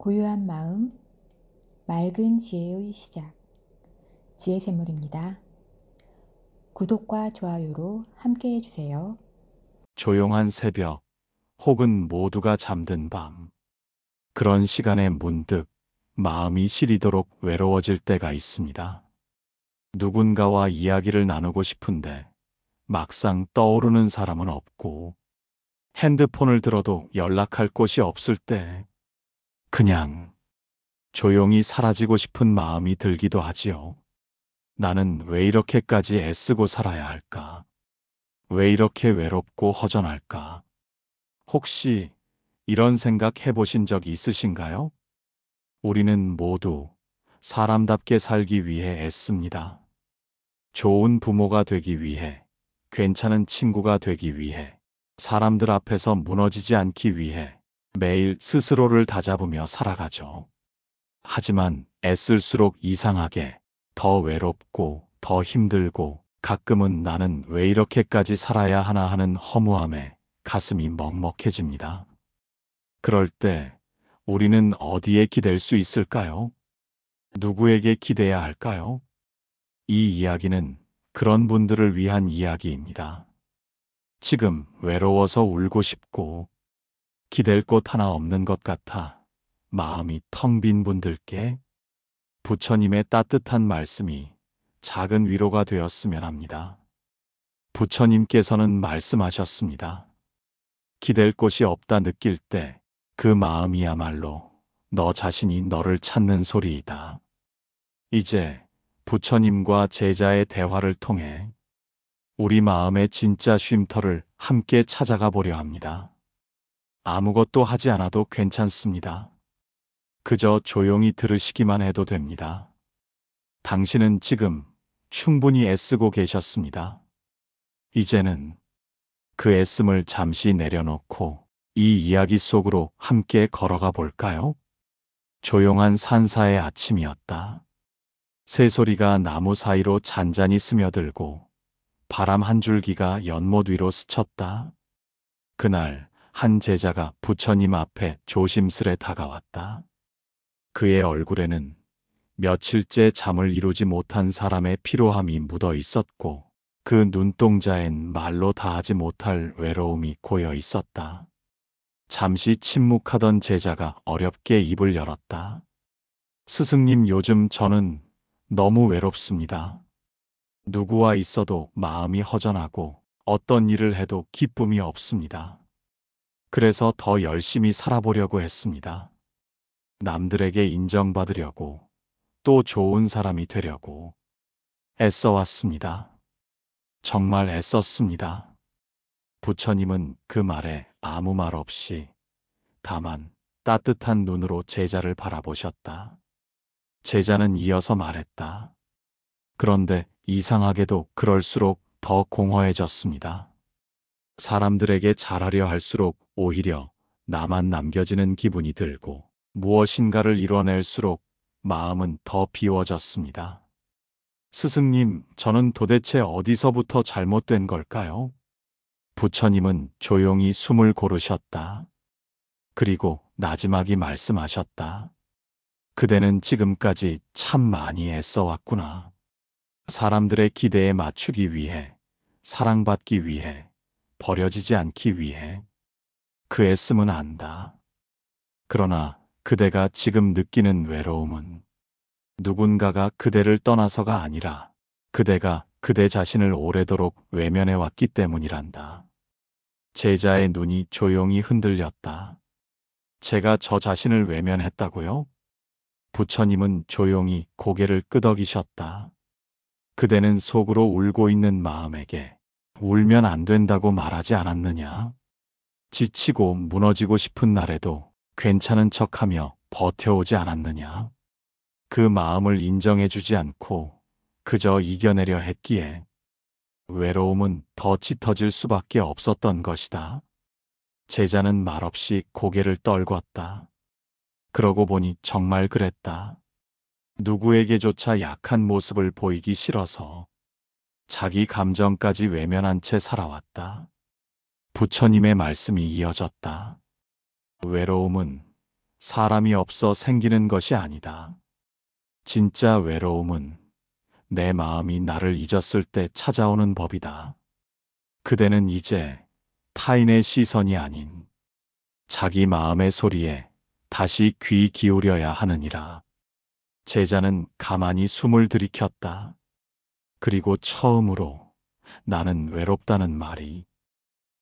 고요한 마음, 맑은 지혜의 시작. 지혜샘물입니다. 구독과 좋아요로 함께 해주세요. 조용한 새벽, 혹은 모두가 잠든 밤. 그런 시간에 문득 마음이 시리도록 외로워질 때가 있습니다. 누군가와 이야기를 나누고 싶은데 막상 떠오르는 사람은 없고, 핸드폰을 들어도 연락할 곳이 없을 때 그냥 조용히 사라지고 싶은 마음이 들기도 하지요. 나는 왜 이렇게까지 애쓰고 살아야 할까? 왜 이렇게 외롭고 허전할까? 혹시 이런 생각 해보신 적 있으신가요? 우리는 모두 사람답게 살기 위해 애씁니다. 좋은 부모가 되기 위해, 괜찮은 친구가 되기 위해, 사람들 앞에서 무너지지 않기 위해 매일 스스로를 다잡으며 살아가죠. 하지만 애쓸수록 이상하게 더 외롭고 더 힘들고, 가끔은 나는 왜 이렇게까지 살아야 하나 하는 허무함에 가슴이 먹먹해집니다. 그럴 때 우리는 어디에 기댈 수 있을까요? 누구에게 기대야 할까요? 이 이야기는 그런 분들을 위한 이야기입니다. 지금 외로워서 울고 싶고 기댈 곳 하나 없는 것 같아 마음이 텅 빈 분들께 부처님의 따뜻한 말씀이 작은 위로가 되었으면 합니다. 부처님께서는 말씀하셨습니다. 기댈 곳이 없다 느낄 때 그 마음이야말로 너 자신이 너를 찾는 소리이다. 이제 부처님과 제자의 대화를 통해 우리 마음의 진짜 쉼터를 함께 찾아가 보려 합니다. 아무것도 하지 않아도 괜찮습니다. 그저 조용히 들으시기만 해도 됩니다. 당신은 지금 충분히 애쓰고 계셨습니다. 이제는 그 애씀을 잠시 내려놓고 이 이야기 속으로 함께 걸어가 볼까요? 조용한 산사의 아침이었다. 새소리가 나무 사이로 잔잔히 스며들고 바람 한 줄기가 연못 위로 스쳤다. 그날 한 제자가 부처님 앞에 조심스레 다가왔다. 그의 얼굴에는 며칠째 잠을 이루지 못한 사람의 피로함이 묻어 있었고, 그 눈동자엔 말로 다하지 못할 외로움이 고여 있었다. 잠시 침묵하던 제자가 어렵게 입을 열었다. 스승님, 요즘 저는 너무 외롭습니다. 누구와 있어도 마음이 허전하고 어떤 일을 해도 기쁨이 없습니다. 그래서 더 열심히 살아보려고 했습니다. 남들에게 인정받으려고, 또 좋은 사람이 되려고 애써왔습니다. 정말 애썼습니다. 부처님은 그 말에 아무 말 없이 다만 따뜻한 눈으로 제자를 바라보셨다. 제자는 이어서 말했다. 그런데 이상하게도 그럴수록 더 공허해졌습니다. 사람들에게 잘하려 할수록 오히려 나만 남겨지는 기분이 들고, 무엇인가를 이뤄낼수록 마음은 더 비워졌습니다. 스승님, 저는 도대체 어디서부터 잘못된 걸까요? 부처님은 조용히 숨을 고르셨다. 그리고 나지막이 말씀하셨다. 그대는 지금까지 참 많이 애써왔구나. 사람들의 기대에 맞추기 위해, 사랑받기 위해, 버려지지 않기 위해. 그 애씀은 안다. 그러나 그대가 지금 느끼는 외로움은 누군가가 그대를 떠나서가 아니라 그대가 그대 자신을 오래도록 외면해 왔기 때문이란다. 제자의 눈이 조용히 흔들렸다. 제가 저 자신을 외면했다고요? 부처님은 조용히 고개를 끄덕이셨다. 그대는 속으로 울고 있는 마음에게 울면 안 된다고 말하지 않았느냐? 지치고 무너지고 싶은 날에도 괜찮은 척하며 버텨오지 않았느냐? 그 마음을 인정해주지 않고 그저 이겨내려 했기에 외로움은 더 짙어질 수밖에 없었던 것이다. 제자는 말없이 고개를 떨궜다. 그러고 보니 정말 그랬다. 누구에게조차 약한 모습을 보이기 싫어서 자기 감정까지 외면한 채 살아왔다. 부처님의 말씀이 이어졌다. 외로움은 사람이 없어 생기는 것이 아니다. 진짜 외로움은 내 마음이 나를 잊었을 때 찾아오는 법이다. 그대는 이제 타인의 시선이 아닌 자기 마음의 소리에 다시 귀 기울여야 하느니라. 제자는 가만히 숨을 들이켰다. 그리고 처음으로 나는 외롭다는 말이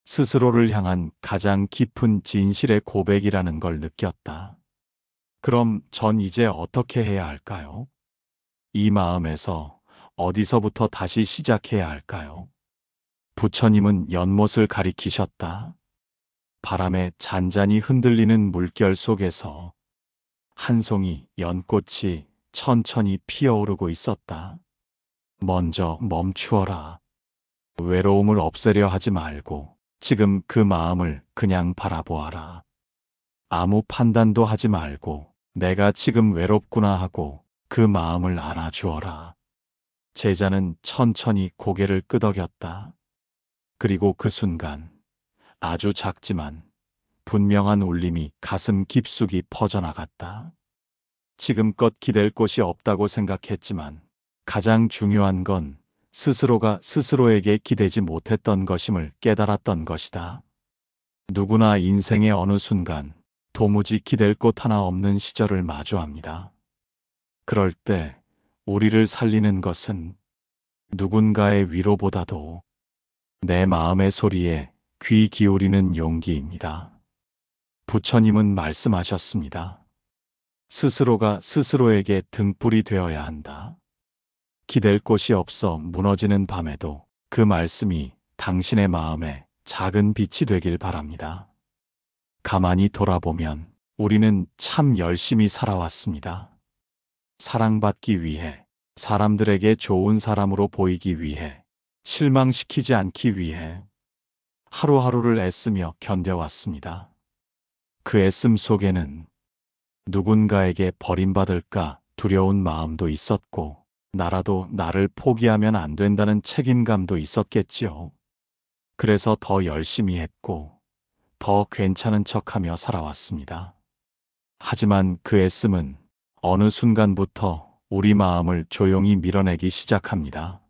스스로를 향한 가장 깊은 진실의 고백이라는 걸 느꼈다. 그럼 전 이제 어떻게 해야 할까요? 이 마음에서 어디서부터 다시 시작해야 할까요? 부처님은 연못을 가리키셨다. 바람에 잔잔히 흔들리는 물결 속에서 한 송이 연꽃이 천천히 피어오르고 있었다. 먼저 멈추어라. 외로움을 없애려 하지 말고 지금 그 마음을 그냥 바라보아라. 아무 판단도 하지 말고 내가 지금 외롭구나 하고 그 마음을 안아주어라. 제자는 천천히 고개를 끄덕였다. 그리고 그 순간 아주 작지만 분명한 울림이 가슴 깊숙이 퍼져나갔다. 지금껏 기댈 곳이 없다고 생각했지만 가장 중요한 건 스스로가 스스로에게 기대지 못했던 것임을 깨달았던 것이다. 누구나 인생의 어느 순간 도무지 기댈 곳 하나 없는 시절을 마주합니다. 그럴 때 우리를 살리는 것은 누군가의 위로보다도 내 마음의 소리에 귀 기울이는 용기입니다. 부처님은 말씀하셨습니다. 스스로가 스스로에게 등불이 되어야 한다. 기댈 곳이 없어 무너지는 밤에도 그 말씀이 당신의 마음에 작은 빛이 되길 바랍니다. 가만히 돌아보면 우리는 참 열심히 살아왔습니다. 사랑받기 위해, 사람들에게 좋은 사람으로 보이기 위해, 실망시키지 않기 위해 하루하루를 애쓰며 견뎌왔습니다. 그 애씀 속에는 누군가에게 버림받을까 두려운 마음도 있었고, 나라도 나를 포기하면 안 된다는 책임감도 있었겠지요. 그래서 더 열심히 했고, 더 괜찮은 척하며 살아왔습니다. 하지만 그 애씀은 어느 순간부터 우리 마음을 조용히 밀어내기 시작합니다.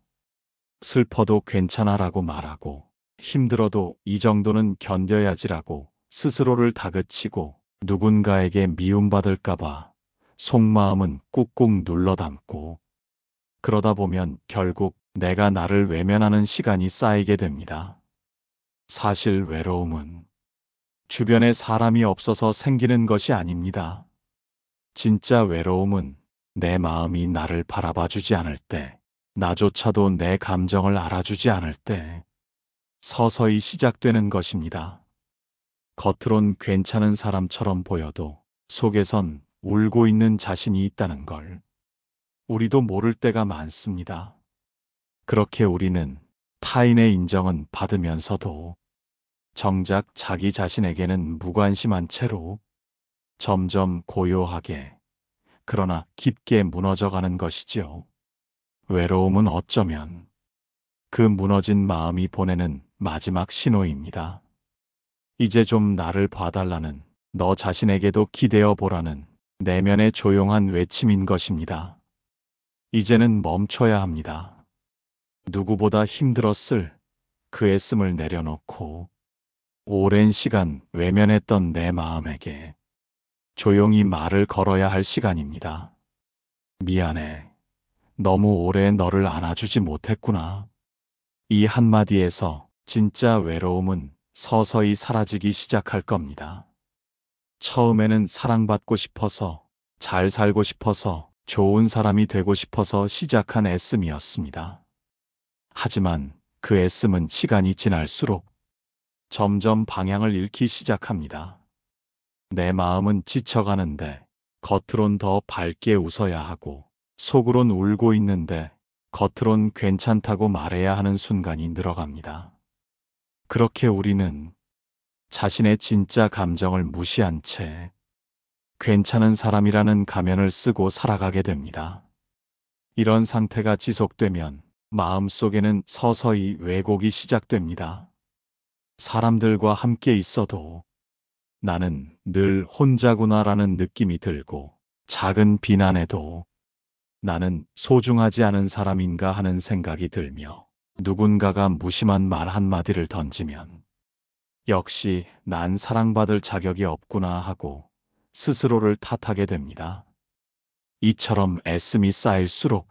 슬퍼도 괜찮아라고 말하고, 힘들어도 이 정도는 견뎌야지라고 스스로를 다그치고, 누군가에게 미움받을까봐 속마음은 꾹꾹 눌러 담고, 그러다 보면 결국 내가 나를 외면하는 시간이 쌓이게 됩니다. 사실 외로움은 주변에 사람이 없어서 생기는 것이 아닙니다. 진짜 외로움은 내 마음이 나를 바라봐주지 않을 때, 나조차도 내 감정을 알아주지 않을 때 서서히 시작되는 것입니다. 겉으론 괜찮은 사람처럼 보여도 속에선 울고 있는 자신이 있다는 걸 우리도 모를 때가 많습니다. 그렇게 우리는 타인의 인정은 받으면서도 정작 자기 자신에게는 무관심한 채로 점점 고요하게, 그러나 깊게 무너져가는 것이지요. 외로움은 어쩌면 그 무너진 마음이 보내는 마지막 신호입니다. 이제 좀 나를 봐달라는, 너 자신에게도 기대어 보라는 내면의 조용한 외침인 것입니다. 이제는 멈춰야 합니다. 누구보다 힘들었을 그 애씀을 내려놓고 오랜 시간 외면했던 내 마음에게 조용히 말을 걸어야 할 시간입니다. 미안해. 너무 오래 너를 안아주지 못했구나. 이 한마디에서 진짜 외로움은 서서히 사라지기 시작할 겁니다. 처음에는 사랑받고 싶어서, 잘 살고 싶어서, 좋은 사람이 되고 싶어서 시작한 애씀이었습니다. 하지만 그 애씀은 시간이 지날수록 점점 방향을 잃기 시작합니다. 내 마음은 지쳐가는데 겉으론 더 밝게 웃어야 하고, 속으론 울고 있는데 겉으론 괜찮다고 말해야 하는 순간이 늘어갑니다. 그렇게 우리는 자신의 진짜 감정을 무시한 채 괜찮은 사람이라는 가면을 쓰고 살아가게 됩니다. 이런 상태가 지속되면 마음속에는 서서히 왜곡이 시작됩니다. 사람들과 함께 있어도 나는 늘 혼자구나라는 느낌이 들고 작은 비난에도 나는 소중하지 않은 사람인가 하는 생각이 들며 누군가가 무심한 말 한마디를 던지면 역시 난 사랑받을 자격이 없구나 하고 스스로를 탓하게 됩니다. 이처럼 애씀이 쌓일수록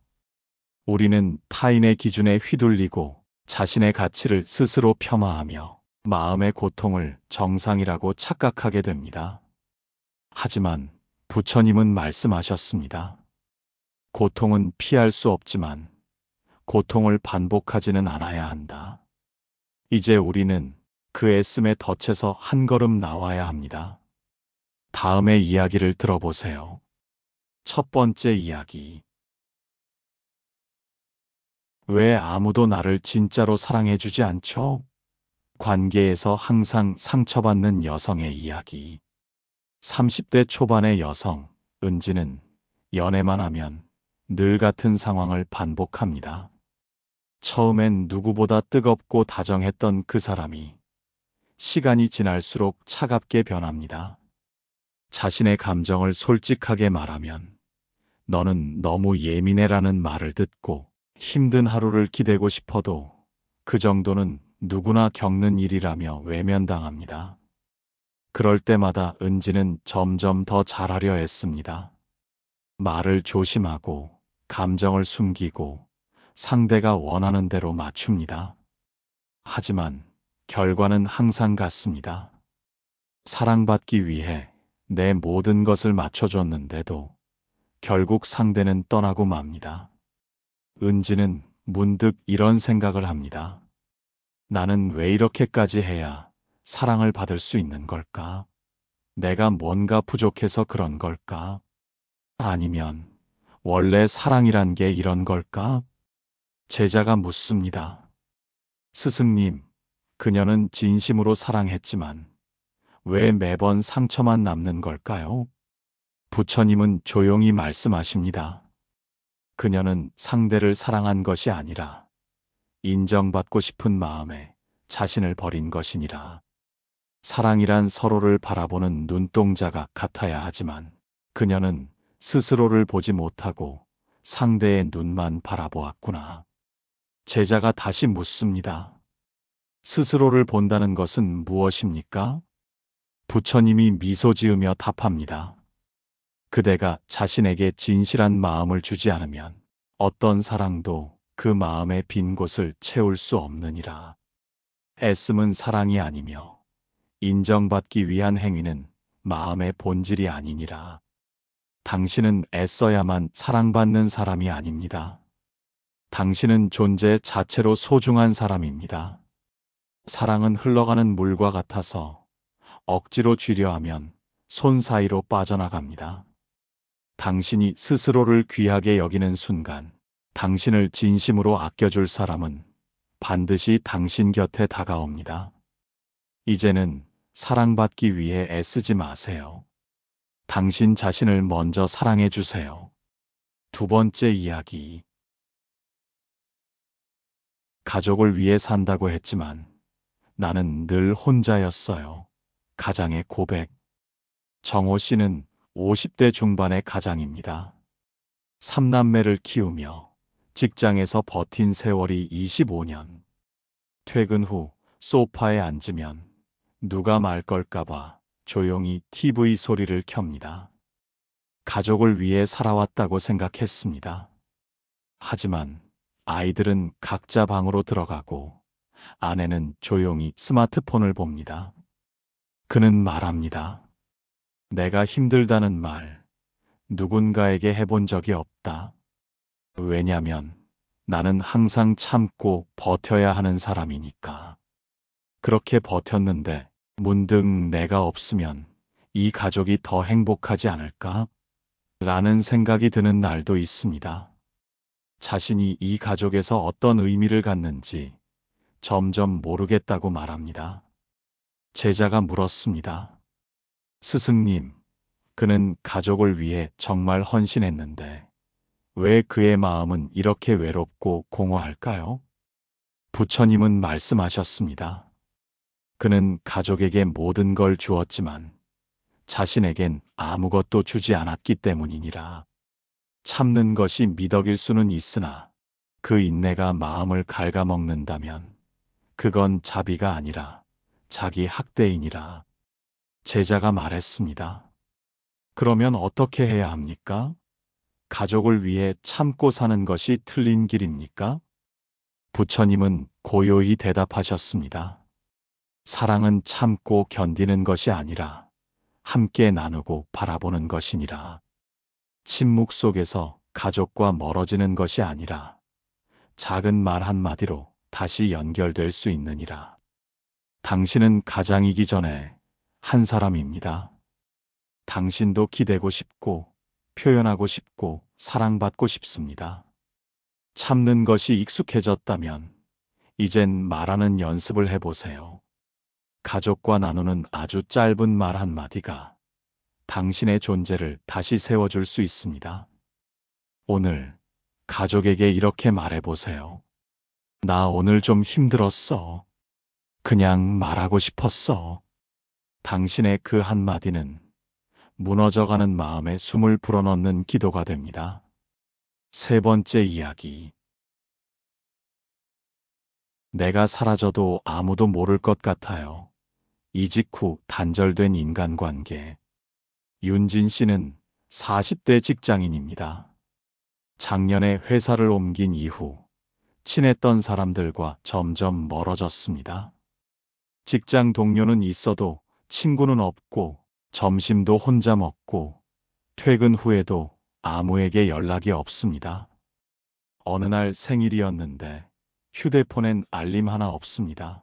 우리는 타인의 기준에 휘둘리고 자신의 가치를 스스로 폄하하며 마음의 고통을 정상이라고 착각하게 됩니다. 하지만 부처님은 말씀하셨습니다. 고통은 피할 수 없지만 고통을 반복하지는 않아야 한다. 이제 우리는 그 애씀에 덫에서 한 걸음 나와야 합니다. 다음의 이야기를 들어보세요. 첫 번째 이야기. 왜 아무도 나를 진짜로 사랑해주지 않죠? 관계에서 항상 상처받는 여성의 이야기. 30대 초반의 여성, 은지는 연애만 하면 늘 같은 상황을 반복합니다. 처음엔 누구보다 뜨겁고 다정했던 그 사람이 시간이 지날수록 차갑게 변합니다. 자신의 감정을 솔직하게 말하면 너는 너무 예민해라는 말을 듣고 힘든 하루를 기대고 싶어도 그 정도는 누구나 겪는 일이라며 외면당합니다. 그럴 때마다 은지는 점점 더 잘하려 했습니다. 말을 조심하고 감정을 숨기고 상대가 원하는 대로 맞춥니다. 하지만 결과는 항상 같습니다. 사랑받기 위해 내 모든 것을 맞춰줬는데도 결국 상대는 떠나고 맙니다. 은지는 문득 이런 생각을 합니다. 나는 왜 이렇게까지 해야 사랑을 받을 수 있는 걸까? 내가 뭔가 부족해서 그런 걸까? 아니면 원래 사랑이란 게 이런 걸까? 제자가 묻습니다. 스승님, 그녀는 진심으로 사랑했지만 왜 매번 상처만 남는 걸까요? 부처님은 조용히 말씀하십니다. 그녀는 상대를 사랑한 것이 아니라 인정받고 싶은 마음에 자신을 버린 것이니라. 사랑이란 서로를 바라보는 눈동자가 같아야 하지만 그녀는 스스로를 보지 못하고 상대의 눈만 바라보았구나. 제자가 다시 묻습니다. 스스로를 본다는 것은 무엇입니까? 부처님이 미소 지으며 답합니다. 그대가 자신에게 진실한 마음을 주지 않으면 어떤 사랑도 그 마음의 빈 곳을 채울 수 없느니라. 애씀은 사랑이 아니며 인정받기 위한 행위는 마음의 본질이 아니니라. 당신은 애써야만 사랑받는 사람이 아닙니다. 당신은 존재 자체로 소중한 사람입니다. 사랑은 흘러가는 물과 같아서 억지로 쥐려 하면 손 사이로 빠져나갑니다. 당신이 스스로를 귀하게 여기는 순간 당신을 진심으로 아껴줄 사람은 반드시 당신 곁에 다가옵니다. 이제는 사랑받기 위해 애쓰지 마세요. 당신 자신을 먼저 사랑해 주세요. 두 번째 이야기. 가족을 위해 산다고 했지만 나는 늘 혼자였어요. 가장의 고백. 정호 씨는 50대 중반의 가장입니다. 3남매를 키우며 직장에서 버틴 세월이 25년. 퇴근 후 소파에 앉으면 누가 말 걸까봐 조용히 TV 소리를 켭니다. 가족을 위해 살아왔다고 생각했습니다. 하지만 아이들은 각자 방으로 들어가고 아내는 조용히 스마트폰을 봅니다. 그는 말합니다. 내가 힘들다는 말 누군가에게 해본 적이 없다. 왜냐면 나는 항상 참고 버텨야 하는 사람이니까. 그렇게 버텼는데 문득 내가 없으면 이 가족이 더 행복하지 않을까? 라는 생각이 드는 날도 있습니다. 자신이 이 가족에서 어떤 의미를 갖는지 점점 모르겠다고 말합니다. 제자가 물었습니다. 스승님, 그는 가족을 위해 정말 헌신했는데 왜 그의 마음은 이렇게 외롭고 공허할까요? 부처님은 말씀하셨습니다. 그는 가족에게 모든 걸 주었지만 자신에겐 아무것도 주지 않았기 때문이니라. 참는 것이 미덕일 수는 있으나 그 인내가 마음을 갉아먹는다면 그건 자비가 아니라 자기 학대이니라. 제자가 말했습니다. 그러면 어떻게 해야 합니까? 가족을 위해 참고 사는 것이 틀린 길입니까? 부처님은 고요히 대답하셨습니다. 사랑은 참고 견디는 것이 아니라 함께 나누고 바라보는 것이니라. 침묵 속에서 가족과 멀어지는 것이 아니라 작은 말 한마디로 다시 연결될 수 있느니라. 당신은 가장이기 전에 한 사람입니다. 당신도 기대고 싶고 표현하고 싶고 사랑받고 싶습니다. 참는 것이 익숙해졌다면 이젠 말하는 연습을 해보세요. 가족과 나누는 아주 짧은 말 한마디가 당신의 존재를 다시 세워줄 수 있습니다. 오늘 가족에게 이렇게 말해보세요. 나 오늘 좀 힘들었어. 그냥 말하고 싶었어. 당신의 그 한마디는 무너져가는 마음에 숨을 불어넣는 기도가 됩니다. 세 번째 이야기. 내가 사라져도 아무도 모를 것 같아요. 이직 후 단절된 인간관계. 윤진 씨는 40대 직장인입니다. 작년에 회사를 옮긴 이후 친했던 사람들과 점점 멀어졌습니다. 직장 동료는 있어도 친구는 없고 점심도 혼자 먹고 퇴근 후에도 아무에게 연락이 없습니다. 어느 날 생일이었는데 휴대폰엔 알림 하나 없습니다.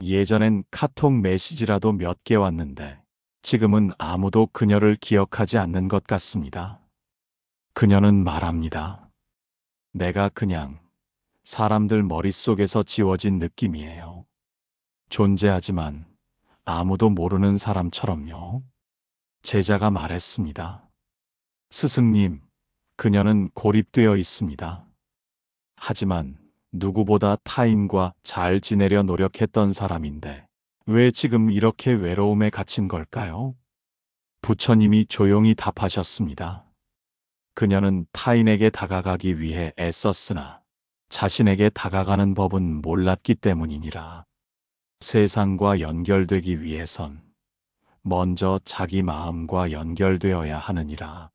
예전엔 카톡 메시지라도 몇 개 왔는데 지금은 아무도 그녀를 기억하지 않는 것 같습니다. 그녀는 말합니다. 내가 그냥 사람들 머릿속에서 지워진 느낌이에요. 존재하지만 아무도 모르는 사람처럼요. 제자가 말했습니다. 스승님, 그녀는 고립되어 있습니다. 하지만 누구보다 타인과 잘 지내려 노력했던 사람인데 왜 지금 이렇게 외로움에 갇힌 걸까요? 부처님이 조용히 답하셨습니다. 그녀는 타인에게 다가가기 위해 애썼으나 자신에게 다가가는 법은 몰랐기 때문이니라. 세상과 연결되기 위해선 먼저 자기 마음과 연결되어야 하느니라.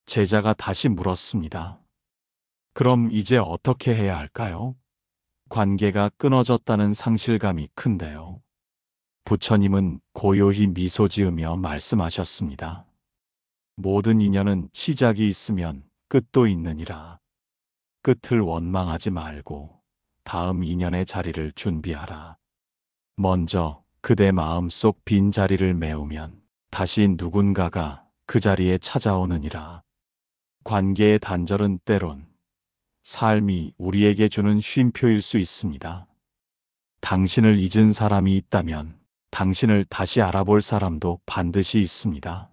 제자가 다시 물었습니다. 그럼 이제 어떻게 해야 할까요? 관계가 끊어졌다는 상실감이 큰데요. 부처님은 고요히 미소 지으며 말씀하셨습니다. 모든 인연은 시작이 있으면 끝도 있느니라. 끝을 원망하지 말고 다음 인연의 자리를 준비하라. 먼저 그대 마음속 빈 자리를 메우면 다시 누군가가 그 자리에 찾아오느니라. 관계의 단절은 때론 삶이 우리에게 주는 쉼표일 수 있습니다. 당신을 잊은 사람이 있다면 당신을 다시 알아볼 사람도 반드시 있습니다.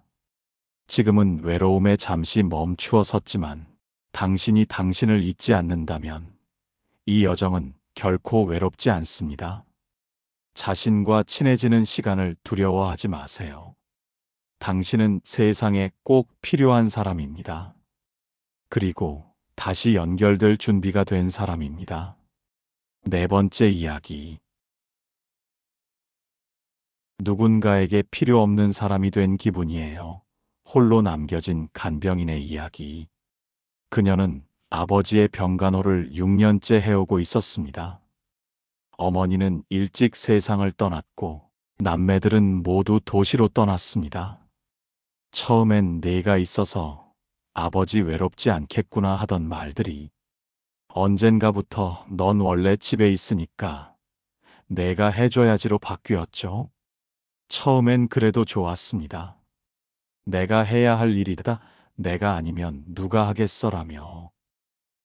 지금은 외로움에 잠시 멈추어 섰지만 당신이 당신을 잊지 않는다면 이 여정은 결코 외롭지 않습니다. 자신과 친해지는 시간을 두려워하지 마세요. 당신은 세상에 꼭 필요한 사람입니다. 그리고 다시 연결될 준비가 된 사람입니다. 네 번째 이야기. 누군가에게 필요 없는 사람이 된 기분이에요. 홀로 남겨진 간병인의 이야기. 그녀는 아버지의 병간호를 6년째 해오고 있었습니다. 어머니는 일찍 세상을 떠났고 남매들은 모두 도시로 떠났습니다. 처음엔 내가 있어서 아버지 외롭지 않겠구나 하던 말들이 언젠가부터 넌 원래 집에 있으니까 내가 해줘야지로 바뀌었죠. 처음엔 그래도 좋았습니다. 내가 해야 할 일이다. 내가 아니면 누가 하겠어라며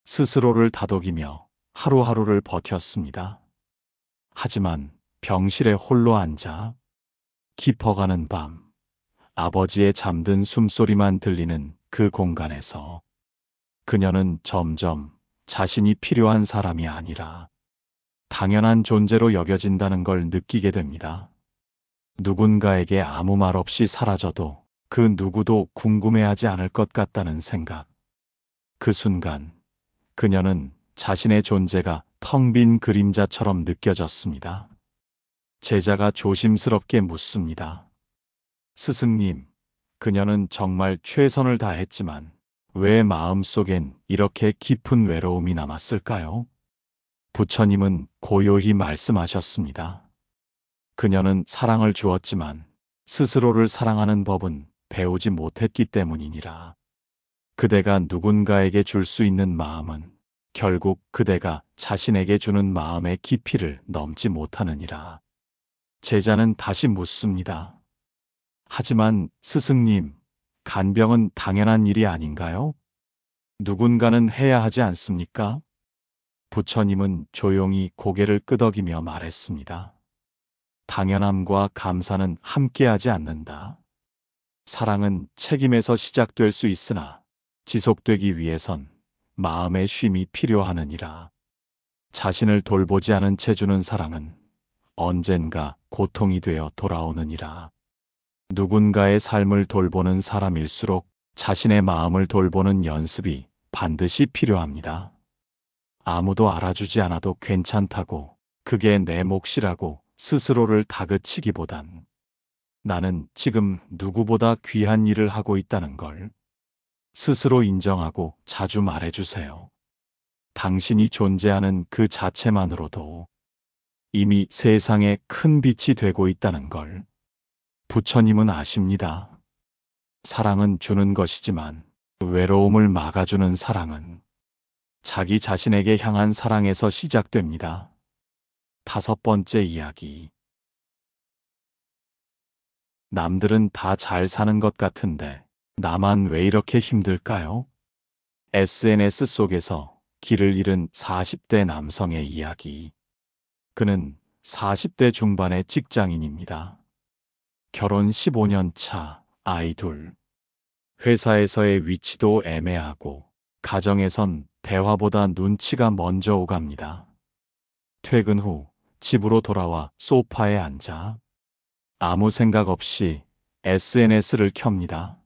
스스로를 다독이며 하루하루를 버텼습니다. 하지만 병실에 홀로 앉아 깊어가는 밤, 아버지의 잠든 숨소리만 들리는 그 공간에서 그녀는 점점 자신이 필요한 사람이 아니라 당연한 존재로 여겨진다는 걸 느끼게 됩니다. 누군가에게 아무 말 없이 사라져도 그 누구도 궁금해하지 않을 것 같다는 생각. 그 순간 그녀는 자신의 존재가 텅 빈 그림자처럼 느껴졌습니다. 제자가 조심스럽게 묻습니다. 스승님, 그녀는 정말 최선을 다했지만 왜 마음속엔 이렇게 깊은 외로움이 남았을까요? 부처님은 고요히 말씀하셨습니다. 그녀는 사랑을 주었지만 스스로를 사랑하는 법은 배우지 못했기 때문이니라. 그대가 누군가에게 줄 수 있는 마음은 결국 그대가 자신에게 주는 마음의 깊이를 넘지 못하느니라. 제자는 다시 묻습니다. 하지만 스승님, 간병은 당연한 일이 아닌가요? 누군가는 해야 하지 않습니까? 부처님은 조용히 고개를 끄덕이며 말했습니다. 당연함과 감사는 함께하지 않는다. 사랑은 책임에서 시작될 수 있으나 지속되기 위해선 마음의 쉼이 필요하느니라. 자신을 돌보지 않은 채 주는 사랑은 언젠가 고통이 되어 돌아오느니라. 누군가의 삶을 돌보는 사람일수록 자신의 마음을 돌보는 연습이 반드시 필요합니다. 아무도 알아주지 않아도 괜찮다고, 그게 내 몫이라고 스스로를 다그치기보단 나는 지금 누구보다 귀한 일을 하고 있다는 걸 스스로 인정하고 자주 말해주세요. 당신이 존재하는 그 자체만으로도 이미 세상에 큰 빛이 되고 있다는 걸 부처님은 아십니다. 사랑은 주는 것이지만 외로움을 막아주는 사랑은 자기 자신에게 향한 사랑에서 시작됩니다. 5번째 이야기. 남들은 다 잘 사는 것 같은데 나만 왜 이렇게 힘들까요? SNS 속에서 길을 잃은 40대 남성의 이야기. 그는 40대 중반의 직장인입니다. 결혼 15년 차, 아이 둘. 회사에서의 위치도 애매하고 가정에선 대화보다 눈치가 먼저 오갑니다. 퇴근 후 집으로 돌아와 소파에 앉아 아무 생각 없이 SNS를 켭니다.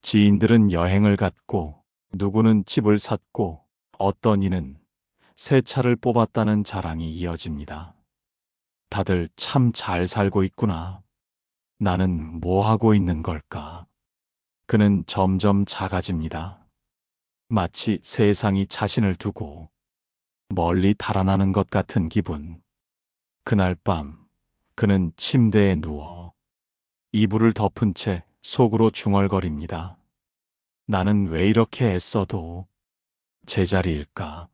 지인들은 여행을 갔고 누구는 집을 샀고 어떤 이는 새 차를 뽑았다는 자랑이 이어집니다. 다들 참 잘 살고 있구나. 나는 뭐 하고 있는 걸까? 그는 점점 작아집니다. 마치 세상이 자신을 두고 멀리 달아나는 것 같은 기분. 그날 밤 그는 침대에 누워 이불을 덮은 채 속으로 중얼거립니다. 나는 왜 이렇게 애써도 제자리일까?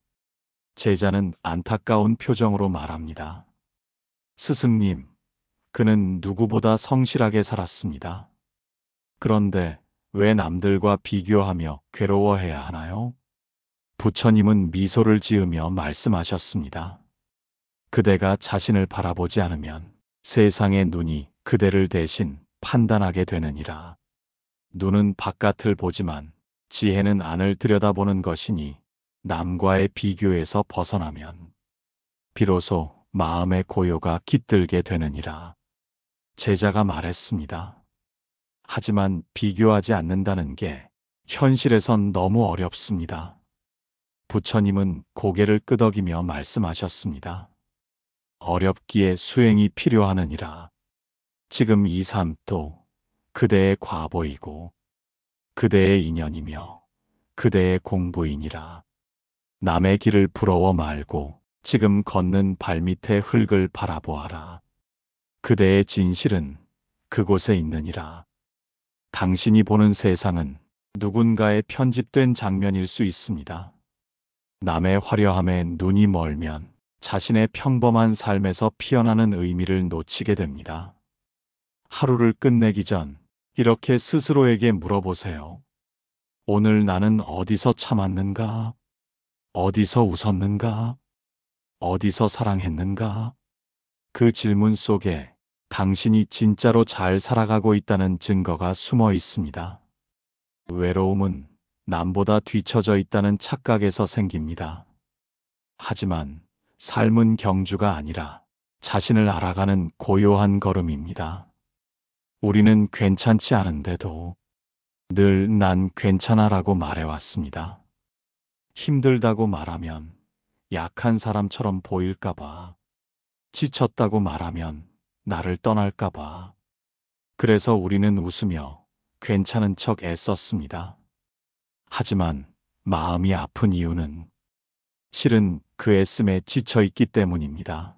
제자는 안타까운 표정으로 말합니다. 스승님, 그는 누구보다 성실하게 살았습니다. 그런데 왜 남들과 비교하며 괴로워해야 하나요? 부처님은 미소를 지으며 말씀하셨습니다. 그대가 자신을 바라보지 않으면 세상의 눈이 그대를 대신 판단하게 되느니라. 눈은 바깥을 보지만 지혜는 안을 들여다보는 것이니 남과의 비교에서 벗어나면 비로소 마음의 고요가 깃들게 되느니라. 제자가 말했습니다. 하지만 비교하지 않는다는 게 현실에선 너무 어렵습니다. 부처님은 고개를 끄덕이며 말씀하셨습니다. 어렵기에 수행이 필요하느니라. 지금 이 삶도 그대의 과보이고 그대의 인연이며 그대의 공부이니라. 남의 길을 부러워 말고 지금 걷는 발밑의 흙을 바라보아라. 그대의 진실은 그곳에 있느니라. 당신이 보는 세상은 누군가의 편집된 장면일 수 있습니다. 남의 화려함에 눈이 멀면 자신의 평범한 삶에서 피어나는 의미를 놓치게 됩니다. 하루를 끝내기 전 이렇게 스스로에게 물어보세요. 오늘 나는 어디서 참았는가? 어디서 웃었는가? 어디서 사랑했는가? 그 질문 속에 당신이 진짜로 잘 살아가고 있다는 증거가 숨어 있습니다. 외로움은 남보다 뒤처져 있다는 착각에서 생깁니다. 하지만 삶은 경주가 아니라 자신을 알아가는 고요한 걸음입니다. 우리는 괜찮지 않은데도 늘 난 괜찮아라고 말해왔습니다. 힘들다고 말하면 약한 사람처럼 보일까봐, 지쳤다고 말하면 나를 떠날까봐. 그래서 우리는 웃으며 괜찮은 척 애썼습니다. 하지만 마음이 아픈 이유는 실은 그 애씀에 지쳐있기 때문입니다.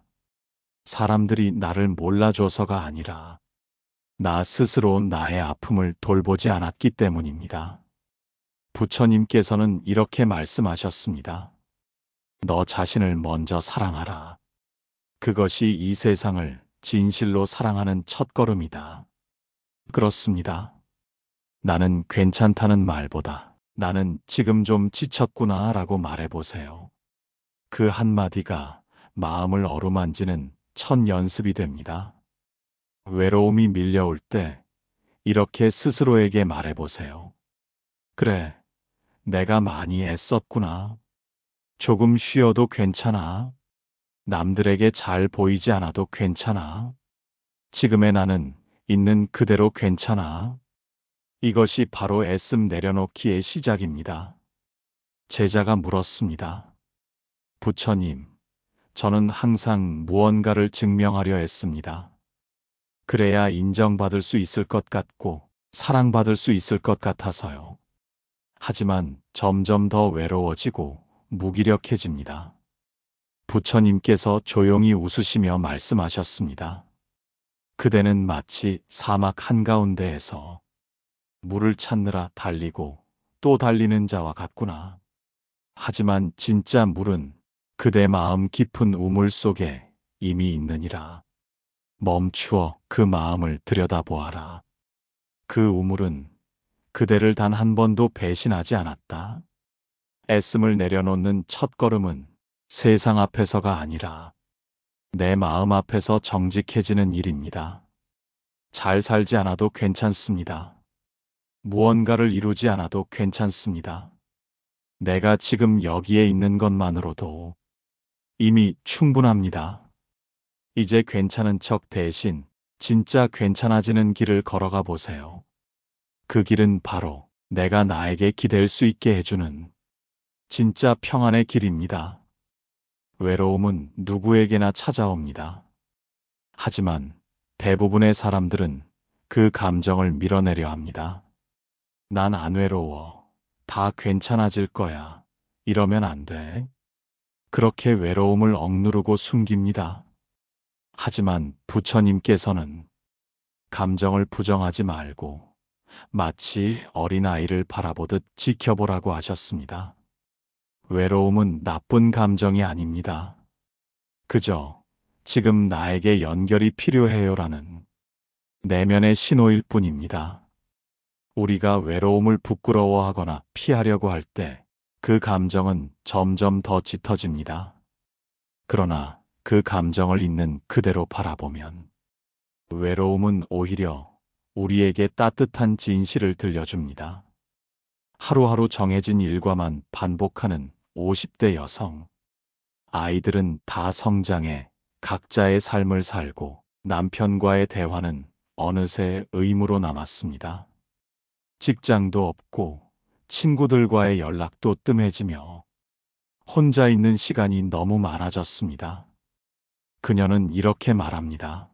사람들이 나를 몰라줘서가 아니라 나 스스로 나의 아픔을 돌보지 않았기 때문입니다. 부처님께서는 이렇게 말씀하셨습니다. 너 자신을 먼저 사랑하라. 그것이 이 세상을 진실로 사랑하는 첫걸음이다. 그렇습니다. 나는 괜찮다는 말보다 나는 지금 좀 지쳤구나 라고 말해보세요. 그 한마디가 마음을 어루만지는 첫 연습이 됩니다. 외로움이 밀려올 때 이렇게 스스로에게 말해보세요. 그래, 내가 많이 애썼구나. 조금 쉬어도 괜찮아. 남들에게 잘 보이지 않아도 괜찮아. 지금의 나는 있는 그대로 괜찮아. 이것이 바로 애씀 내려놓기의 시작입니다. 제자가 물었습니다. 부처님, 저는 항상 무언가를 증명하려 했습니다. 그래야 인정받을 수 있을 것 같고 사랑받을 수 있을 것 같아서요. 하지만 점점 더 외로워지고 무기력해집니다. 부처님께서 조용히 웃으시며 말씀하셨습니다. 그대는 마치 사막 한가운데에서 물을 찾느라 달리고 또 달리는 자와 같구나. 하지만 진짜 물은 그대 마음 깊은 우물 속에 이미 있느니라. 멈추어 그 마음을 들여다보아라. 그 우물은 그대를 단 한 번도 배신하지 않았다. 애씀을 내려놓는 첫걸음은 세상 앞에서가 아니라 내 마음 앞에서 정직해지는 일입니다. 잘 살지 않아도 괜찮습니다. 무언가를 이루지 않아도 괜찮습니다. 내가 지금 여기에 있는 것만으로도 이미 충분합니다. 이제 괜찮은 척 대신 진짜 괜찮아지는 길을 걸어가 보세요. 그 길은 바로 내가 나에게 기댈 수 있게 해주는 진짜 평안의 길입니다. 외로움은 누구에게나 찾아옵니다. 하지만 대부분의 사람들은 그 감정을 밀어내려 합니다. 난 안 외로워. 다 괜찮아질 거야. 이러면 안 돼. 그렇게 외로움을 억누르고 숨깁니다. 하지만 부처님께서는 감정을 부정하지 말고 마치 어린아이를 바라보듯 지켜보라고 하셨습니다. 외로움은 나쁜 감정이 아닙니다. 그저 지금 나에게 연결이 필요해요라는 내면의 신호일 뿐입니다. 우리가 외로움을 부끄러워하거나 피하려고 할 때 그 감정은 점점 더 짙어집니다. 그러나 그 감정을 있는 그대로 바라보면 외로움은 오히려 우리에게 따뜻한 진실을 들려줍니다. 하루하루 정해진 일과만 반복하는 50대 여성. 아이들은 다 성장해 각자의 삶을 살고 남편과의 대화는 어느새 의무로 남았습니다. 직장도 없고 친구들과의 연락도 뜸해지며 혼자 있는 시간이 너무 많아졌습니다. 그녀는 이렇게 말합니다.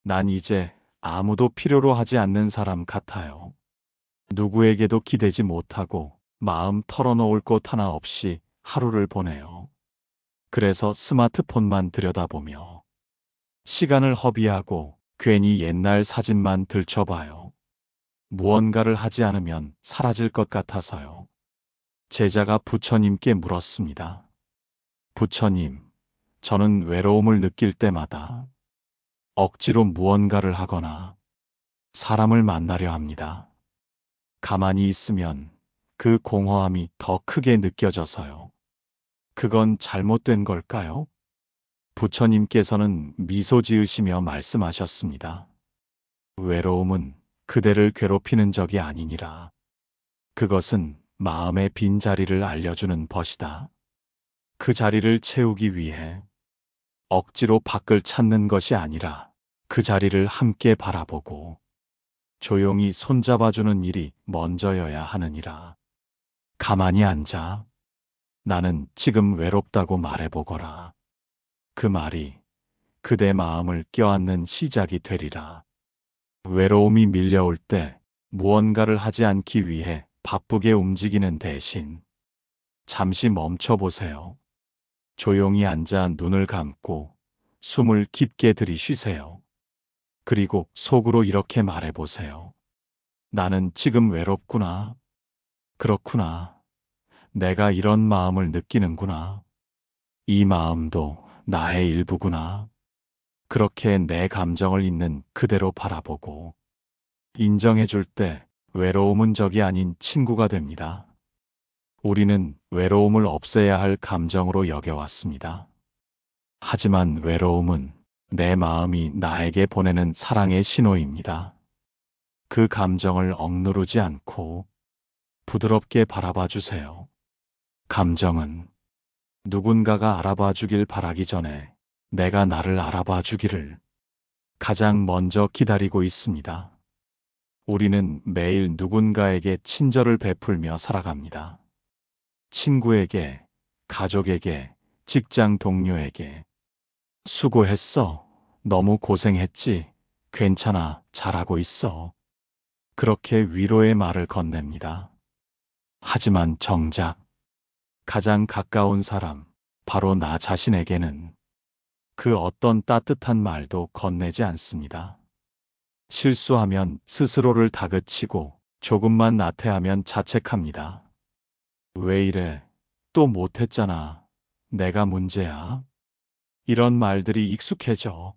난 이제 아무도 필요로 하지 않는 사람 같아요. 누구에게도 기대지 못하고 마음 털어놓을 곳 하나 없이 하루를 보내요. 그래서 스마트폰만 들여다보며 시간을 허비하고 괜히 옛날 사진만 들춰봐요. 무언가를 하지 않으면 사라질 것 같아서요. 제자가 부처님께 물었습니다. 부처님, 저는 외로움을 느낄 때마다 억지로 무언가를 하거나 사람을 만나려 합니다. 가만히 있으면 그 공허함이 더 크게 느껴져서요. 그건 잘못된 걸까요? 부처님께서는 미소 지으시며 말씀하셨습니다. 외로움은 그대를 괴롭히는 적이 아니니라. 그것은 마음의 빈자리를 알려주는 벗이다. 그 자리를 채우기 위해 억지로 밖을 찾는 것이 아니라 그 자리를 함께 바라보고 조용히 손잡아주는 일이 먼저여야 하느니라. 가만히 앉아. 나는 지금 외롭다고 말해보거라. 그 말이 그대 마음을 껴안는 시작이 되리라. 외로움이 밀려올 때 무언가를 하지 않기 위해 바쁘게 움직이는 대신 잠시 멈춰보세요. 조용히 앉아 눈을 감고 숨을 깊게 들이쉬세요. 그리고 속으로 이렇게 말해보세요. 나는 지금 외롭구나. 그렇구나. 내가 이런 마음을 느끼는구나. 이 마음도 나의 일부구나. 그렇게 내 감정을 있는 그대로 바라보고 인정해줄 때 외로움은 적이 아닌 친구가 됩니다. 우리는 외로움을 없애야 할 감정으로 여겨왔습니다. 하지만 외로움은 내 마음이 나에게 보내는 사랑의 신호입니다. 그 감정을 억누르지 않고 부드럽게 바라봐 주세요. 감정은 누군가가 알아봐 주길 바라기 전에 내가 나를 알아봐 주기를 가장 먼저 기다리고 있습니다. 우리는 매일 누군가에게 친절을 베풀며 살아갑니다. 친구에게, 가족에게, 직장 동료에게. 수고했어. 너무 고생했지. 괜찮아. 잘하고 있어. 그렇게 위로의 말을 건넵니다. 하지만 정작 가장 가까운 사람, 바로 나 자신에게는 그 어떤 따뜻한 말도 건네지 않습니다. 실수하면 스스로를 다그치고 조금만 나태하면 자책합니다. 왜 이래? 또 못했잖아. 내가 문제야. 이런 말들이 익숙해져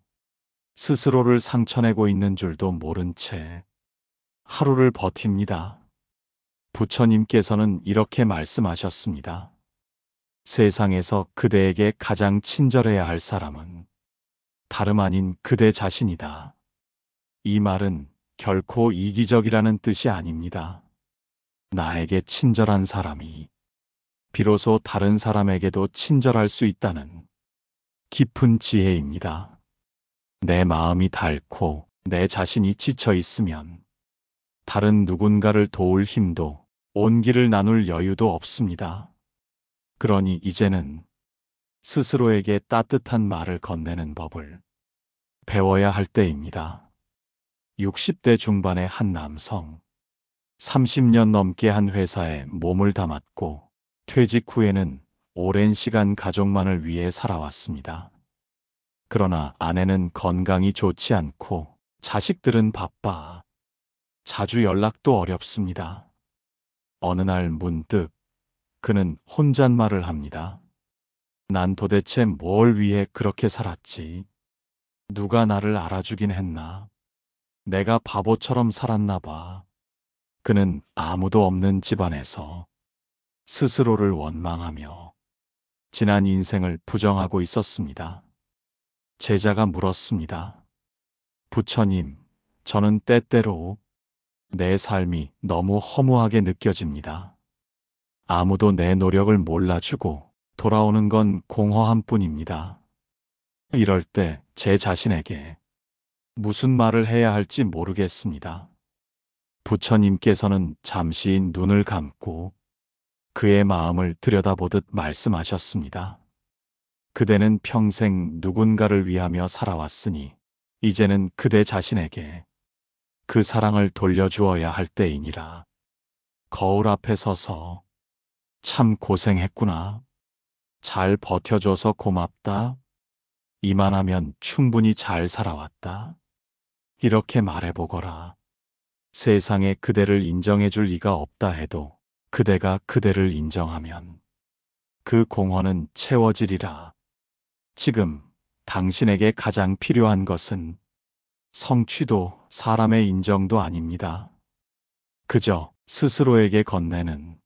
스스로를 상처내고 있는 줄도 모른 채 하루를 버팁니다. 부처님께서는 이렇게 말씀하셨습니다. 세상에서 그대에게 가장 친절해야 할 사람은 다름 아닌 그대 자신이다. 이 말은 결코 이기적이라는 뜻이 아닙니다. 나에게 친절한 사람이 비로소 다른 사람에게도 친절할 수 있다는 깊은 지혜입니다. 내 마음이 닳고 내 자신이 지쳐 있으면 다른 누군가를 도울 힘도 온기를 나눌 여유도 없습니다. 그러니 이제는 스스로에게 따뜻한 말을 건네는 법을 배워야 할 때입니다. 60대 중반의 한 남성, 30년 넘게 한 회사에 몸을 담았고 퇴직 후에는 오랜 시간 가족만을 위해 살아왔습니다. 그러나 아내는 건강이 좋지 않고 자식들은 바빠 자주 연락도 어렵습니다. 어느 날 문득 그는 혼잣말을 합니다. 난 도대체 뭘 위해 그렇게 살았지? 누가 나를 알아주긴 했나? 내가 바보처럼 살았나 봐. 그는 아무도 없는 집안에서 스스로를 원망하며 지난 인생을 부정하고 있었습니다. 제자가 물었습니다. 부처님, 저는 때때로 내 삶이 너무 허무하게 느껴집니다. 아무도 내 노력을 몰라주고 돌아오는 건 공허함 뿐입니다. 이럴 때 제 자신에게 무슨 말을 해야 할지 모르겠습니다. 부처님께서는 잠시 눈을 감고 그의 마음을 들여다보듯 말씀하셨습니다. 그대는 평생 누군가를 위하며 살아왔으니 이제는 그대 자신에게 그 사랑을 돌려주어야 할 때이니라. 거울 앞에 서서 참 고생했구나. 잘 버텨줘서 고맙다. 이만하면 충분히 잘 살아왔다. 이렇게 말해보거라. 세상에 그대를 인정해줄 리가 없다 해도 그대가 그대를 인정하면 그 공허는 채워지리라. 지금 당신에게 가장 필요한 것은 성취도 사람의 인정도 아닙니다. 그저 스스로에게 건네는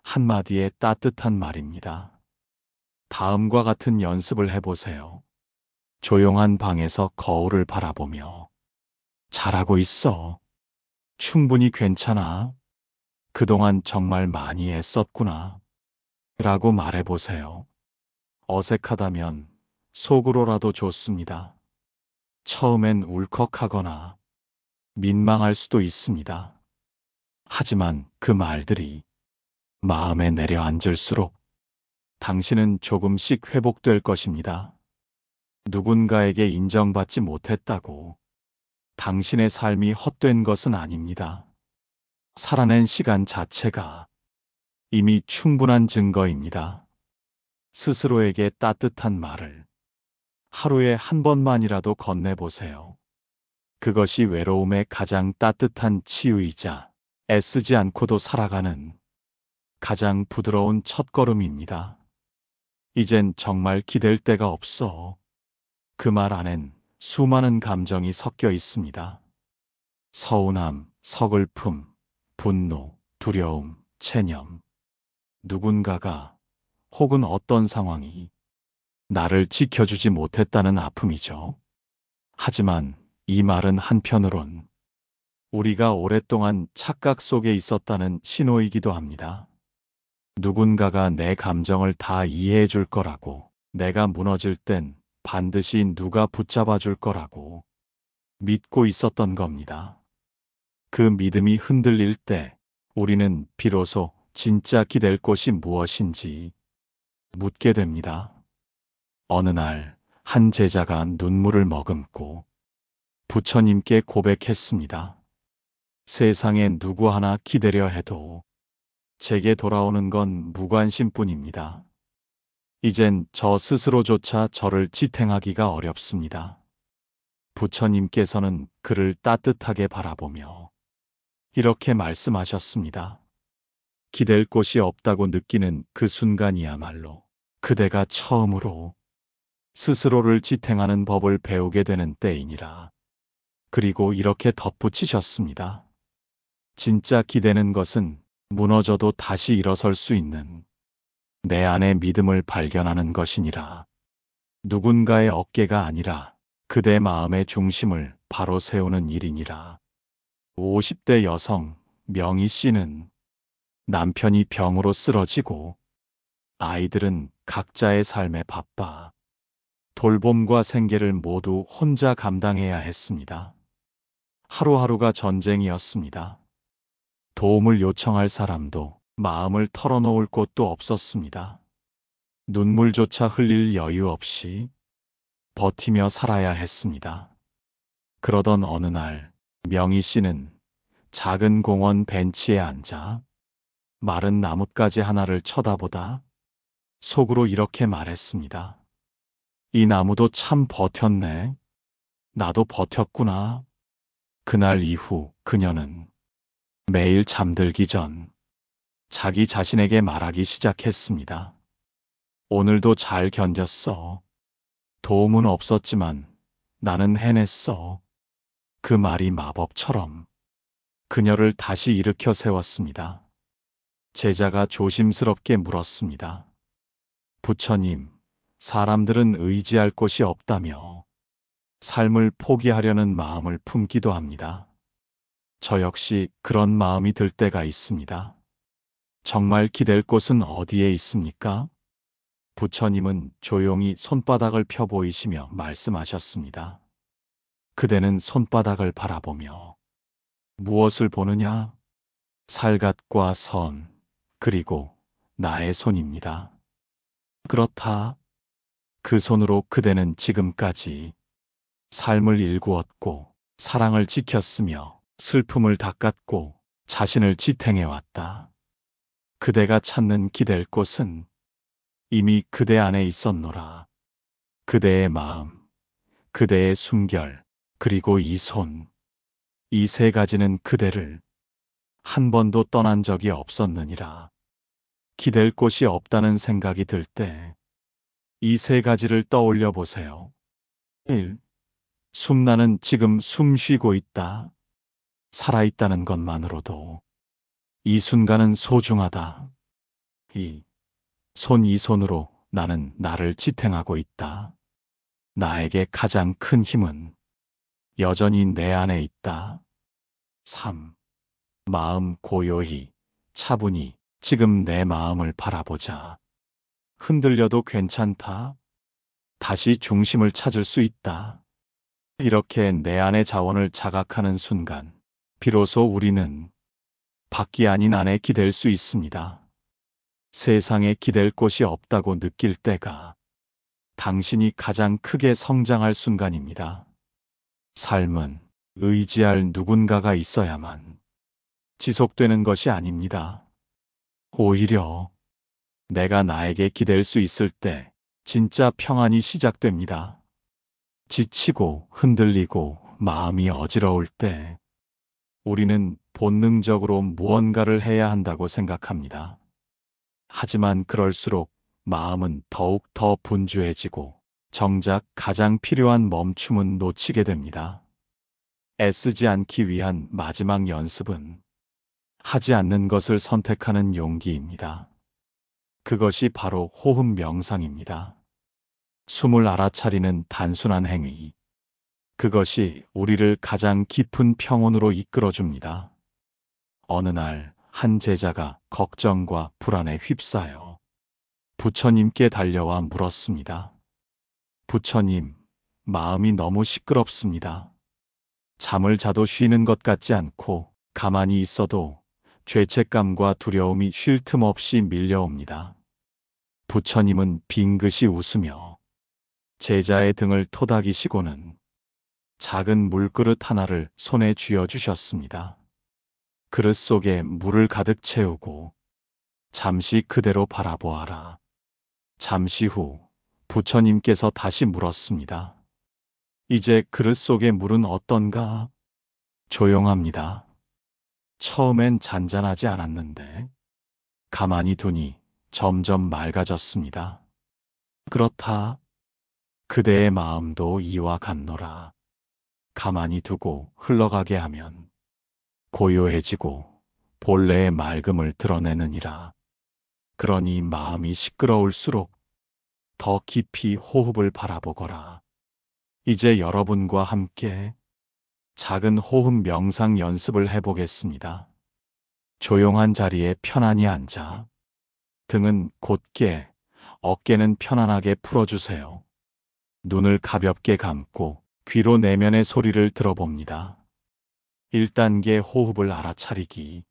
한마디의 따뜻한 말입니다. 다음과 같은 연습을 해보세요. 조용한 방에서 거울을 바라보며 잘하고 있어. 충분히 괜찮아. 그동안 정말 많이 애썼구나. 라고 말해보세요. 어색하다면 속으로라도 좋습니다. 처음엔 울컥하거나 민망할 수도 있습니다. 하지만 그 말들이 마음에 내려앉을수록 당신은 조금씩 회복될 것입니다. 누군가에게 인정받지 못했다고 당신의 삶이 헛된 것은 아닙니다. 살아낸 시간 자체가 이미 충분한 증거입니다. 스스로에게 따뜻한 말을 하루에 한 번만이라도 건네보세요. 그것이 외로움의 가장 따뜻한 치유이자 애쓰지 않고도 살아가는 가장 부드러운 첫걸음입니다. 이젠 정말 기댈 데가 없어. 그 말 안엔 수많은 감정이 섞여 있습니다. 서운함, 서글픔, 분노, 두려움, 체념. 누군가가 혹은 어떤 상황이 나를 지켜주지 못했다는 아픔이죠. 하지만 이 말은 한편으론 우리가 오랫동안 착각 속에 있었다는 신호이기도 합니다. 누군가가 내 감정을 다 이해해 줄 거라고, 내가 무너질 땐 반드시 누가 붙잡아 줄 거라고 믿고 있었던 겁니다. 그 믿음이 흔들릴 때 우리는 비로소 진짜 기댈 곳이 무엇인지 묻게 됩니다. 어느 날 한 제자가 눈물을 머금고 부처님께 고백했습니다. 세상에 누구 하나 기대려 해도 제게 돌아오는 건 무관심뿐입니다. 이젠 저 스스로조차 저를 지탱하기가 어렵습니다. 부처님께서는 그를 따뜻하게 바라보며 이렇게 말씀하셨습니다. 기댈 곳이 없다고 느끼는 그 순간이야말로 그대가 처음으로 스스로를 지탱하는 법을 배우게 되는 때이니라. 그리고 이렇게 덧붙이셨습니다. 진짜 기대는 것은 무너져도 다시 일어설 수 있는 내 안의 믿음을 발견하는 것이니라. 누군가의 어깨가 아니라 그대 마음의 중심을 바로 세우는 일이니라. 50대 여성 명희 씨는 남편이 병으로 쓰러지고 아이들은 각자의 삶에 바빠 돌봄과 생계를 모두 혼자 감당해야 했습니다. 하루하루가 전쟁이었습니다. 도움을 요청할 사람도 마음을 털어놓을 곳도 없었습니다. 눈물조차 흘릴 여유 없이 버티며 살아야 했습니다. 그러던 어느 날 명희 씨는 작은 공원 벤치에 앉아 마른 나뭇가지 하나를 쳐다보다 속으로 이렇게 말했습니다. 이 나무도 참 버텼네. 나도 버텼구나. 그날 이후 그녀는 매일 잠들기 전 자기 자신에게 말하기 시작했습니다. 오늘도 잘 견뎠어. 도움은 없었지만 나는 해냈어. 그 말이 마법처럼 그녀를 다시 일으켜 세웠습니다. 제자가 조심스럽게 물었습니다. 부처님, 사람들은 의지할 곳이 없다며 삶을 포기하려는 마음을 품기도 합니다. 저 역시 그런 마음이 들 때가 있습니다. 정말 기댈 곳은 어디에 있습니까? 부처님은 조용히 손바닥을 펴 보이시며 말씀하셨습니다. 그대는 손바닥을 바라보며 무엇을 보느냐? 살갗과 선, 그리고 나의 손입니다. 그렇다. 그 손으로 그대는 지금까지 삶을 일구었고 사랑을 지켰으며 슬픔을 닦았고 자신을 지탱해왔다. 그대가 찾는 기댈 곳은 이미 그대 안에 있었노라. 그대의 마음, 그대의 숨결, 그리고 이 손, 이 세 가지는 그대를 한 번도 떠난 적이 없었느니라. 기댈 곳이 없다는 생각이 들 때 이 세 가지를 떠올려 보세요. 1. 나는 지금 숨 쉬고 있다. 살아있다는 것만으로도 이 순간은 소중하다. 2. 이 손으로 나는 나를 지탱하고 있다. 나에게 가장 큰 힘은 여전히 내 안에 있다. 3. 마음 고요히, 차분히 지금 내 마음을 바라보자. 흔들려도 괜찮다. 다시 중심을 찾을 수 있다. 이렇게 내 안의 자원을 자각하는 순간, 비로소 우리는 밖이 아닌 안에 기댈 수 있습니다. 세상에 기댈 곳이 없다고 느낄 때가 당신이 가장 크게 성장할 순간입니다. 삶은 의지할 누군가가 있어야만 지속되는 것이 아닙니다. 오히려 내가 나에게 기댈 수 있을 때 진짜 평안이 시작됩니다. 지치고 흔들리고 마음이 어지러울 때 우리는 본능적으로 무언가를 해야 한다고 생각합니다. 하지만 그럴수록 마음은 더욱 더 분주해지고 정작 가장 필요한 멈춤은 놓치게 됩니다. 애쓰지 않기 위한 마지막 연습은 하지 않는 것을 선택하는 용기입니다. 그것이 바로 호흡 명상입니다. 숨을 알아차리는 단순한 행위. 그것이 우리를 가장 깊은 평온으로 이끌어줍니다. 어느 날 한 제자가 걱정과 불안에 휩싸여 부처님께 달려와 물었습니다. 부처님, 마음이 너무 시끄럽습니다. 잠을 자도 쉬는 것 같지 않고 가만히 있어도 죄책감과 두려움이 쉴 틈 없이 밀려옵니다. 부처님은 빙긋이 웃으며 제자의 등을 토닥이시고는 작은 물그릇 하나를 손에 쥐어주셨습니다. 그릇 속에 물을 가득 채우고 잠시 그대로 바라보아라. 잠시 후 부처님께서 다시 물었습니다. 이제 그릇 속의 물은 어떤가? 조용합니다. 처음엔 잔잔하지 않았는데 가만히 두니 점점 맑아졌습니다. 그렇다. 그대의 마음도 이와 같노라. 가만히 두고 흘러가게 하면 고요해지고 본래의 맑음을 드러내느니라. 그러니 마음이 시끄러울수록 더 깊이 호흡을 바라보거라. 이제 여러분과 함께 작은 호흡 명상 연습을 해보겠습니다. 조용한 자리에 편안히 앉아 등은 곧게, 어깨는 편안하게 풀어주세요. 눈을 가볍게 감고 귀로 내면의 소리를 들어봅니다. 1단계 호흡을 알아차리기.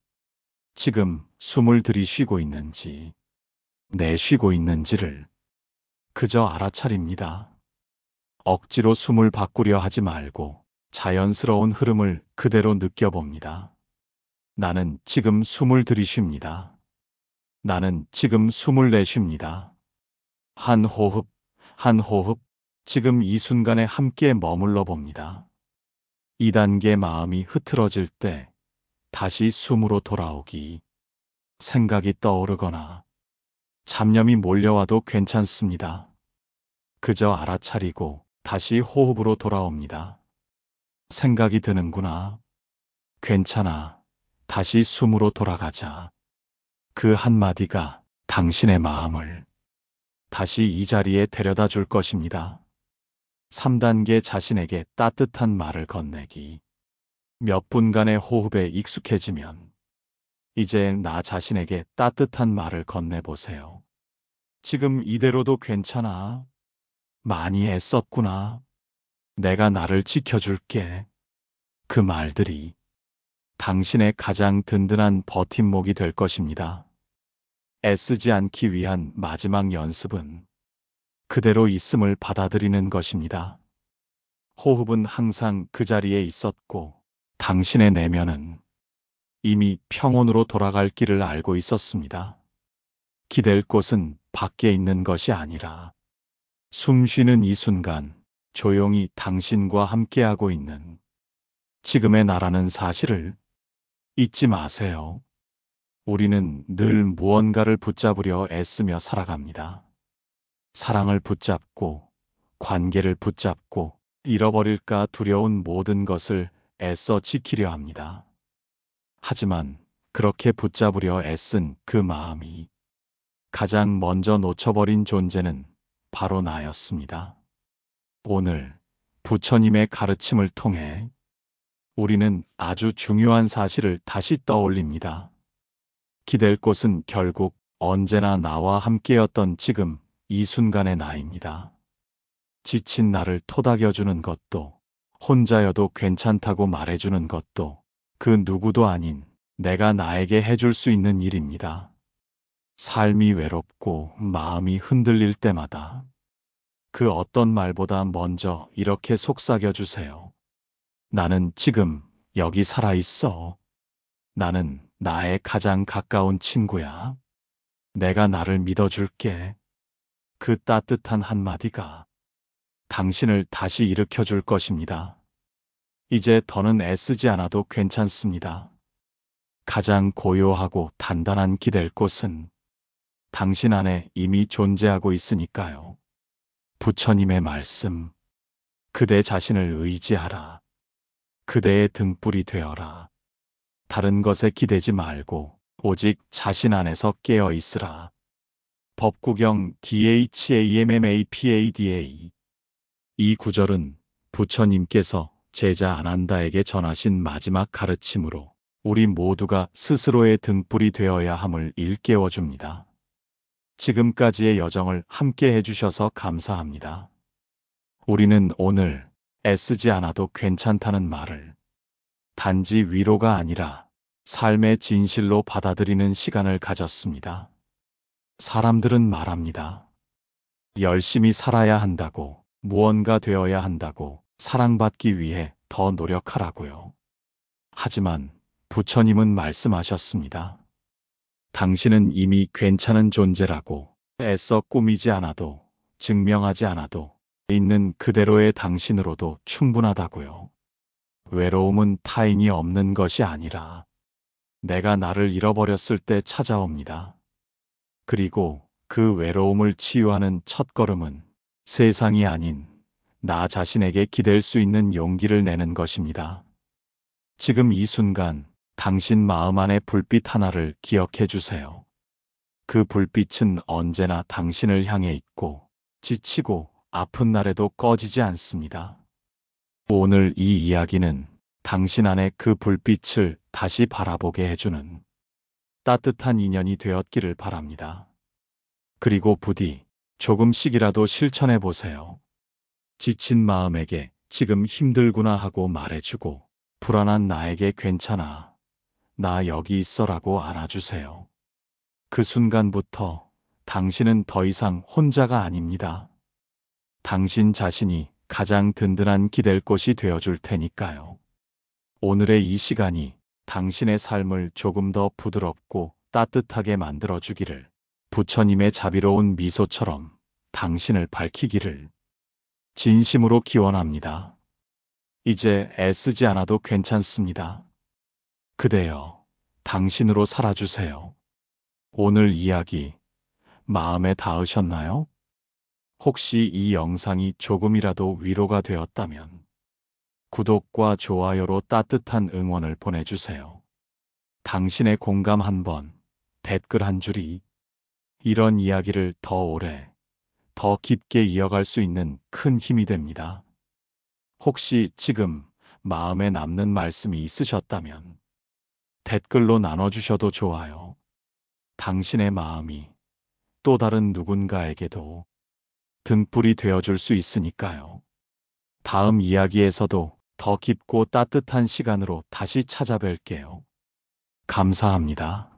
지금 숨을 들이쉬고 있는지, 내쉬고 있는지를 그저 알아차립니다. 억지로 숨을 바꾸려 하지 말고 자연스러운 흐름을 그대로 느껴봅니다. 나는 지금 숨을 들이쉽니다. 나는 지금 숨을 내쉽니다. 한 호흡, 한 호흡, 지금 이 순간에 함께 머물러 봅니다. 2단계 마음이 흐트러질 때 다시 숨으로 돌아오기. 생각이 떠오르거나 잡념이 몰려와도 괜찮습니다. 그저 알아차리고 다시 호흡으로 돌아옵니다. 생각이 드는구나. 괜찮아. 다시 숨으로 돌아가자. 그 한마디가 당신의 마음을 다시 이 자리에 데려다 줄 것입니다. 3단계 자신에게 따뜻한 말을 건네기. 몇 분간의 호흡에 익숙해지면 이제 나 자신에게 따뜻한 말을 건네보세요. 지금 이대로도 괜찮아. 많이 애썼구나. 내가 나를 지켜줄게. 그 말들이 당신의 가장 든든한 버팀목이 될 것입니다. 애쓰지 않기 위한 마지막 연습은 그대로 있음을 받아들이는 것입니다. 호흡은 항상 그 자리에 있었고 당신의 내면은 이미 평온으로 돌아갈 길을 알고 있었습니다. 기댈 곳은 밖에 있는 것이 아니라 숨 쉬는 이 순간 조용히 당신과 함께하고 있는 지금의 나라는 사실을 잊지 마세요. 우리는 늘 무언가를 붙잡으려 애쓰며 살아갑니다. 사랑을 붙잡고, 관계를 붙잡고, 잃어버릴까 두려운 모든 것을 애써 지키려 합니다. 하지만 그렇게 붙잡으려 애쓴 그 마음이 가장 먼저 놓쳐버린 존재는 바로 나였습니다. 오늘 부처님의 가르침을 통해 우리는 아주 중요한 사실을 다시 떠올립니다. 기댈 곳은 결국 언제나 나와 함께였던 지금 이 순간의 나입니다. 지친 나를 토닥여주는 것도, 혼자여도 괜찮다고 말해주는 것도 그 누구도 아닌 내가 나에게 해줄 수 있는 일입니다. 삶이 외롭고 마음이 흔들릴 때마다 그 어떤 말보다 먼저 이렇게 속삭여 주세요. 나는 지금 여기 살아있어. 나는 나의 가장 가까운 친구야. 내가 나를 믿어줄게. 그 따뜻한 한마디가 당신을 다시 일으켜 줄 것입니다. 이제 더는 애쓰지 않아도 괜찮습니다. 가장 고요하고 단단한 기댈 곳은 당신 안에 이미 존재하고 있으니까요. 부처님의 말씀, 그대 자신을 의지하라. 그대의 등불이 되어라. 다른 것에 기대지 말고 오직 자신 안에서 깨어 있으라. 법구경 DHAMMAPADA. 이 구절은 부처님께서 제자 아난다에게 전하신 마지막 가르침으로 우리 모두가 스스로의 등불이 되어야 함을 일깨워 줍니다. 지금까지의 여정을 함께 해주셔서 감사합니다. 우리는 오늘 애쓰지 않아도 괜찮다는 말을 단지 위로가 아니라 삶의 진실로 받아들이는 시간을 가졌습니다. 사람들은 말합니다. 열심히 살아야 한다고, 무언가 되어야 한다고, 사랑받기 위해 더 노력하라고요. 하지만 부처님은 말씀하셨습니다. 당신은 이미 괜찮은 존재라고, 애써 꾸미지 않아도, 증명하지 않아도, 있는 그대로의 당신으로도 충분하다고요. 외로움은 타인이 없는 것이 아니라 내가 나를 잃어버렸을 때 찾아옵니다. 그리고 그 외로움을 치유하는 첫걸음은 세상이 아닌 나 자신에게 기댈 수 있는 용기를 내는 것입니다. 지금 이 순간 당신 마음 안의 불빛 하나를 기억해 주세요. 그 불빛은 언제나 당신을 향해 있고 지치고 아픈 날에도 꺼지지 않습니다. 오늘 이 이야기는 당신 안에 그 불빛을 다시 바라보게 해주는 따뜻한 인연이 되었기를 바랍니다. 그리고 부디 조금씩이라도 실천해 보세요. 지친 마음에게 지금 힘들구나 하고 말해주고 불안한 나에게 괜찮아. 나 여기 있어라고 안아주세요. 그 순간부터 당신은 더 이상 혼자가 아닙니다. 당신 자신이 가장 든든한 기댈 곳이 되어줄 테니까요. 오늘의 이 시간이 당신의 삶을 조금 더 부드럽고 따뜻하게 만들어주기를, 부처님의 자비로운 미소처럼 당신을 밝히기를 진심으로 기원합니다. 이제 애쓰지 않아도 괜찮습니다. 그대여, 당신으로 살아주세요. 오늘 이야기 마음에 닿으셨나요? 혹시 이 영상이 조금이라도 위로가 되었다면 구독과 좋아요로 따뜻한 응원을 보내주세요. 당신의 공감 한 번, 댓글 한 줄이 이런 이야기를 더 오래, 더 깊게 이어갈 수 있는 큰 힘이 됩니다. 혹시 지금 마음에 남는 말씀이 있으셨다면 댓글로 나눠주셔도 좋아요. 당신의 마음이 또 다른 누군가에게도 등불이 되어줄 수 있으니까요. 다음 이야기에서도 더 깊고 따뜻한 시간으로 다시 찾아뵐게요. 감사합니다.